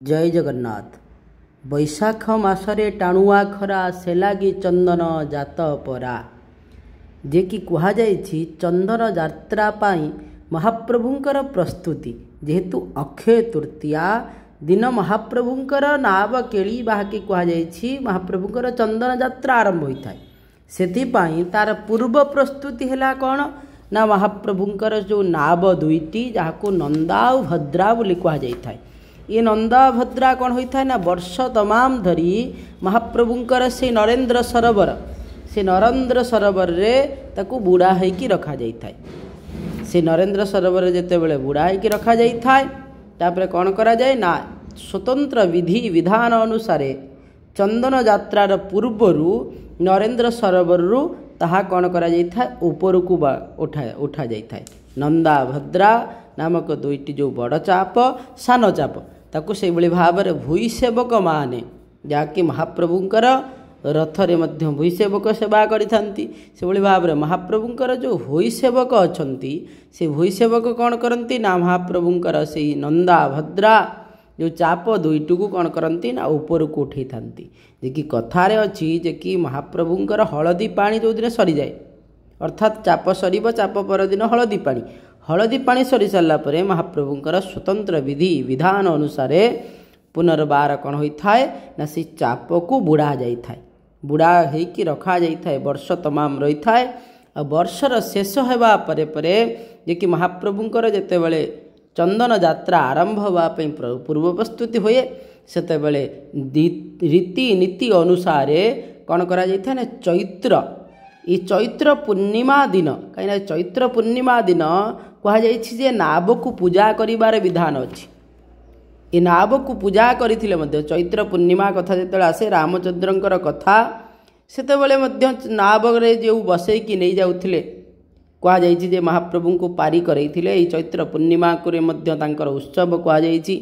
जय जगन्नाथ। बैशाख मासरे टाणुआ खरा से लागी चंदन जात परा जे कि कहा जायछि चंदन यात्रा पाई महाप्रभुंकर प्रस्तुति जेहेतु अक्षय तृतीया दिन महाप्रभुंकर नाव केली बाकी कहा जायछि महाप्रभुंकर चंदन यात्रा आरंभ होता है। सेथिपाई तार पूर्व प्रस्तुति है कौन ना महाप्रभुंकर जो नाव दुईटी जहाको नंदा और भद्रा बोली कहा जाता है। ये नंदा भद्रा कौन होता है ना वर्ष तमाम धरी महाप्रभुंकर से नरेंद्र सरोवर रे ताकू बुड़ा होइकी रखा जाता है। से नरेंद्र सरोवर जेते बेले बुड़ा होइकी रखा जाता है तापरे कौन करा जाए ना स्वतंत्र विधि विधान अनुसार चंदन यात्रार पूर्वरु नरेंद्र सरोवर रु ताहा कौन करा जाता है ऊपर को उठा जाता है। नंदा भद्रा नामक दुईटी जो बड़ चाप सान चाप ताकू से भाव में भूई सेवक माने जाकि महाप्रभुंकर रथरे मध्य भूई सेवक सेवा करिथांती से भाव में महाप्रभुंकर जो भूई सेवक अछंती से भूई सेवक कौन करती ना महाप्रभुंकर से नंदा भद्रा जो चाप दुईटी को कौन करती ना ऊपर को उठे था जे कि कथारे अच्छी जे कि महाप्रभुंकर हलदी पानी जो दिन सरी जाए अर्थात चाप सरीब चाप पर दिन हलदी पानी सरी सारा पर महाप्रभुंकर स्वतंत्र विधि विधान अनुसार पुनर्बार कौन होता है ना से चाप को बुड़ा जाता है। बुड़ा होइकी रखा जाता है वर्ष तमाम रही है। और वर्षर शेष होगा परे जे कि महाप्रभुंकर जेते बेले चंदन यात्रा आरंभ होगापी पूर्व प्रस्तुति हुए सेते बेले रीति नीति अनुसार कौन करा जाता है ना चैत्र पूर्णिमा दिन कहीं चैत्र पूर्णिमा दिन कहुई नाव को पूजा करिबार विधान अच्छी। ये नाव को पूजा करथिले मध्य चैत्र पूर्णिमा कथा जेते आसे रामचंद्रंकर कथा सेतेबेले मध्य नावरे जो बसैकी नहीं जाउथिले कहुई जे महाप्रभु को पारी करैथिले चैत्र पूर्णिमा को मध्य तांकर उत्सव कहुई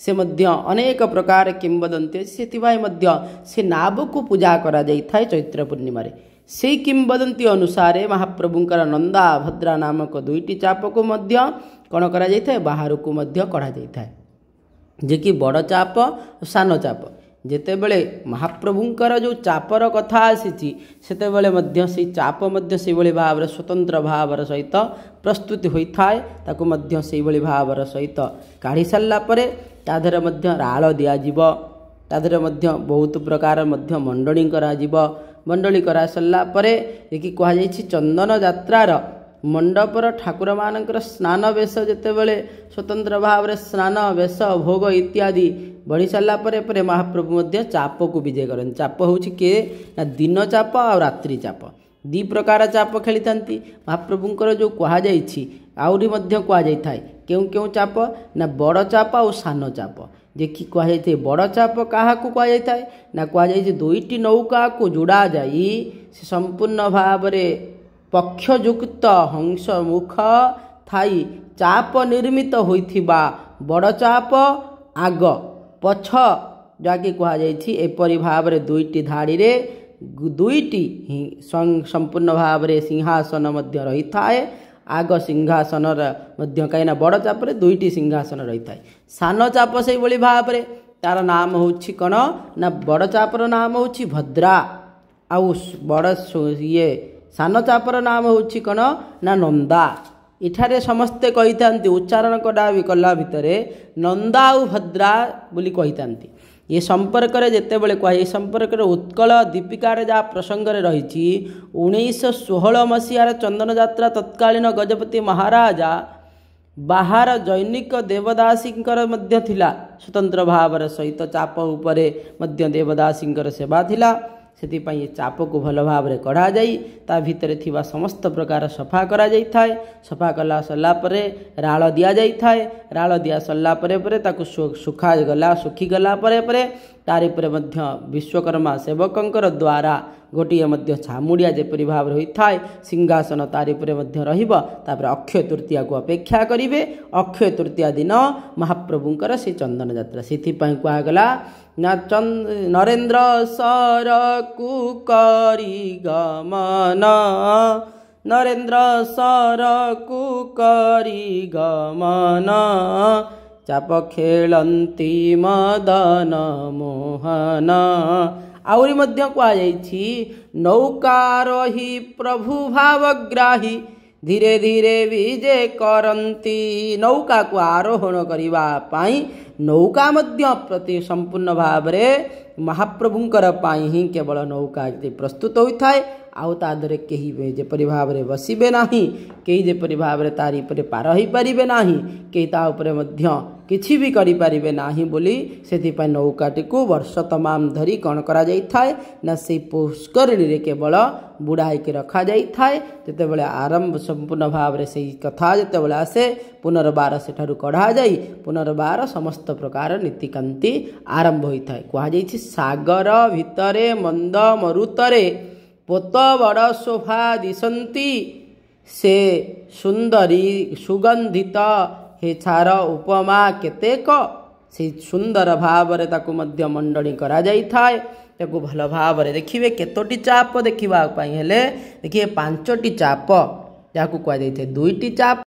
से मध्य अनेक प्रकार किंवदंती से नाव को पूजा करा जाइथाय चैत्र पूर्णिमा रे। से किंवदंती अनुसार महाप्रभुंकर नंदा भद्रा नामक दुईटी चाप को मध्य कौन करा जाइथाय बाहर को मध्य कढ़ा जाइथाय जे कि बड़ चाप और सान चाप जेते बेले महाप्रभुंकर जो चापर कथा आसी सेतेबेले मध्य से चाप मध्य से भाव स्वतंत्र भावर सहित प्रस्तुति होता है ताकू मध्य से भावर सहित काढ़ी सारा पर ताधर मध्य राल दियाजिब ताधर मध्य बहुत प्रकार मध्य मंडली कराजिब मंडली करा सारा परे देखि कहा जायछि चंदन यात्रार मंडपर ठाकुर मानकर स्नान वेश जेते बेले स्वतंत्र भाव में स्नान वेश भोग इत्यादि बढ़ी सारा परे महाप्रभु मध्य चाप को विजय करन। चाप होछि के ना दिन चाप और रात्रि चाप दी प्रकार चाप खेली थांती महाप्रभुंकर जो कहा जायछि आउरी मध्य कहा जायथाय क्यों चाप ना बड़ चाप और सान चाप जे कि कहुई बड़ चाप क्या कह जाए ना कहुई दुईटी नौका को जोड़ा जाई से संपूर्ण भाव में पक्षयुक्त हंस मुख थाई चाप निर्मित होइथिबा बड़ चाप आग पछ जाके कहुई एपरी भाव में दुईटी धाड़ी रे दुईटी संपूर्ण भाव में सिंहासन मध्य रही थाए आग सिंहासन मध्य कहीं बड़ चापर दुईटी सिंहासन रही है। सान चाप से भाव में तार नाम होछि कौन ना बड़ चापर नाम होछि भद्रा आउ बड़ ये सान चापर नाम होछि कौन ना नंदा। इठारे समस्ते कही था उच्चारण कला भितर नंदा और भद्रा बोली कही था। ये संपर्क जिते बड़े कह संपर्क उत्कल दीपिकार जहाँ प्रसंग रही 1916 मसीहार चंदन यात्रा तत्कालीन गजपति महाराजा बाहर जैनिक देवदासींकर मध्य थिला स्वतंत्र भावर सहित चाप उपरे मध्य देवदासींकर सेवा थिला से चाप को भल भाव में कढ़ा जाई ता भितर थिबा समस्त प्रकार सफा करा जाइथाय। सफा कला सरला परे राल दिया जाइथाय। राल दिया सरला परे ताकू सुखी गला परे तारि परे मध्य विश्वकर्मा सेवकंकर द्वारा गोटे मध्य छामुड़िया जेपरी भाव होता है सिंहासन तारि परे मध्य रहिबो तापर अक्षय तृतीया को अपेक्षा करिवे। अक्षय तृतीया दिन महाप्रभुंकर से चंदन यात्रा सेथिपाई कहगला ना नरेंद्र सर कु करी गमन नरेंद्र सर कु करी गमन ଚାପ ଖେଳନ୍ତି ମଦନ ମୋହନ। ଆହୁରି ମଧ୍ୟ କୁହାଯାଇଛି ନୌକାର ହି ପ୍ରଭୁ ଭାବଗ୍ରାହୀ ଧୀରେ ଧୀରେ ବିଜେ କରନ୍ତି। ନୌକାକୁ ଆରୋହଣ କରିବା ପାଇଁ ନୌକା ମଧ୍ୟ ପ୍ରତି ସମ୍ପୂର୍ଣ୍ଣ ଭାବରେ ମହାପ୍ରଭୁଙ୍କର ପାଇଁ ହିଁ କେବଳ ନୌକା ପ୍ରସ୍ତୁତ ହୋଇଥାଏ। ଆଉ ତା ଦେହରେ କେହି ଯେପରି ଭାବରେ ବସିବେ ନାହିଁ, କେହି ଯେପରି ଭାବରେ ତାରି ଉପରେ ପାର ହୋଇପାରିବେ ନାହିଁ, କେହି ତା ଉପରେ ମଧ୍ୟ କିଛି ବି କରିପାରିବେ ନାହିଁ ବୋଲି ସେଥିପାଇଁ ନୌକାଟିକୁ ବର୍ଷ ତମାମ ଧରି କ'ଣ କରାଯାଇଥାଏ ନା ସେଇ ପୁଷ୍କରିଣୀରେ କେବଳ ବୁଡ଼ା ହେଇକି ରଖାଯାଇଥାଏ। ଯେତେବେଳେ ଆରମ୍ଭ ସମ୍ପୂର୍ଣ୍ଣ ଭାବରେ ସେଇ କଥା ଯେତେବେଳେ ଆସେ ପୁନର୍ବାର ସେଠାରୁ କଢ଼ାଯାଇ ପୁନର୍ବାର ସମସ୍ତ ପ୍ରକାର ନୀତିକାନ୍ତି ଆରମ୍ଭ ହୋଇଥାଏ। କୁହାଯାଇଛି ସାଗର ଭିତରେ ମନ୍ଦ ମରୁତରେ ପୋତ ବଡ଼ ଶୋଭା ଦିଶନ୍ତି ସେ ସୁନ୍ଦରୀ ସୁଗନ୍ଧିତ ହେ ଛାର ଉପମା କେତେକ। ସେଇ ସୁନ୍ଦର ଭାବରେ ତାକୁ ମଧ୍ୟ ମଣ୍ଡଣୀ କରାଯାଇଥାଏ। ତାକୁ ଭଲ ଭାବରେ ଦେଖିବେ କେତୋଟି ଚାପ ଦେଖିବା ପାଇଁ ହେଲେ ଦେଖିବେ 5ଟି ଚାପ ଯାହାକୁ କୁହାଯାଇଥାଏ 2ଟି ଚାପ